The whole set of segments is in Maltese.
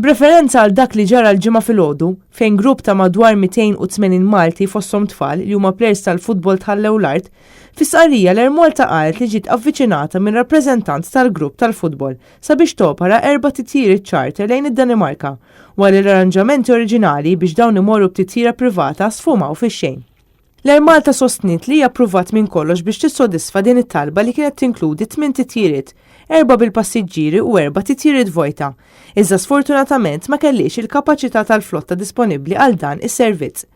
B'referenza għal dak li ġara l-ġimgħa filgħodu fejn grupp ta' madwar 280 Malti fosthom tfal li huma plejers tal-futbol tħallew l-art, fis-sqarrija l-Ermolta qalet li ġiet avviċinata minn rappreżentant tal-grupp tal-futbol sabiex topera 4 titjiri charter lejn id-Danimarka, wara l-arranġamenti oriġinali biex dawn imorru b'titjira privata sfumaw fix-xejn. L-Ermolta sostniet li hija pruvat minn kollox biex tissodisfa din it-talba li kienet tinkludi 8 titjiriet, 4 bil-passiġġieri u 4 titjiriet vojta. Iżda sfortunatament ma kellix il-kapaċità tal-flotta disponibbli għal dan is-servizz.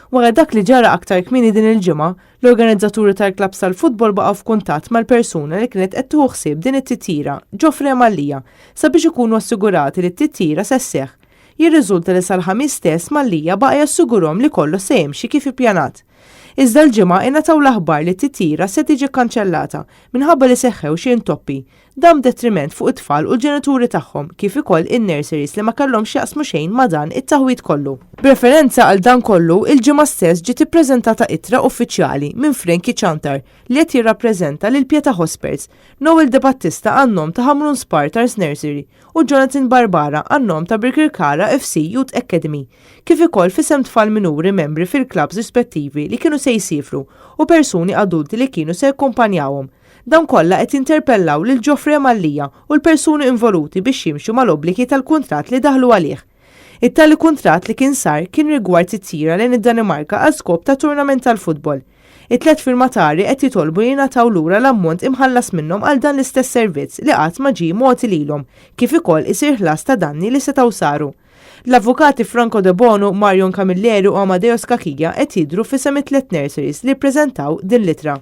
Wara dak li ġara aktar kmieni din il-ġimgħa, l-organizzaturi tal-klabs tal-futbol baqgħu f'kuntatt mal-persuna li kienet qed tieħu ħsieb din it-titjira, Ġofre Mallija, sabiex ikunu assigurati li t-titjira se sseħħ. Jirriżulta li sal-ħamis stess Mallija baqa' jassigurhom li kollu se jimxi kif ippjanat. Iżda l-ġimgħa ingħataw l-aħbar li t-titjira se tiġi kkanċellata minħabba li seħħew xi intoppi, dam detriment fuq it-tfal u l-ġenituri tagħhom kif ukoll in-nurseries li ma kellhomx jaqsmu xejn ma' dan it-taħwit kollu. B'referenza għal dan kollu, il-ġimgħa stess ġiet ippreżentata ittra uffiċjali minn Frankie Chantar li qed jirrappreżenta lil Pieta Hospers, Noel De Battista għan-nom ta' Hamrun Spartans Nursery u Jonathan Barbara għan-nom ta' Birkirkara FC Youth Academy, kif ukoll fisem tfal minuri membri fil-klabs rispettivi li kienu se jsifru u persuni adulti li kienu se jakkumpanjawhom. Dan kollha qed interpellaw lil Ġofre Mallija u l-persuni involuti biex jimxu mal-obbligi tal-kuntratt li daħlu għalih. It-tali kuntratt li kien sar kien rigward titjira lejn id-Danimarka għal skop ta' turnament tal-futbol. It-tlet firmatari qed jitolbu jingħataw lura l-ammont imħallas minnhom għal dan l-istess servizz li qatt ma ġie mogħti lilhom, kif ukoll isir ħlas ta' danni li setgħu saru. L-avukati Franco De Bono, Marion Camilleri u Amadeus Kakija qed jidhru fisem it-tlet nurseries li ppreżentaw din l-ittra.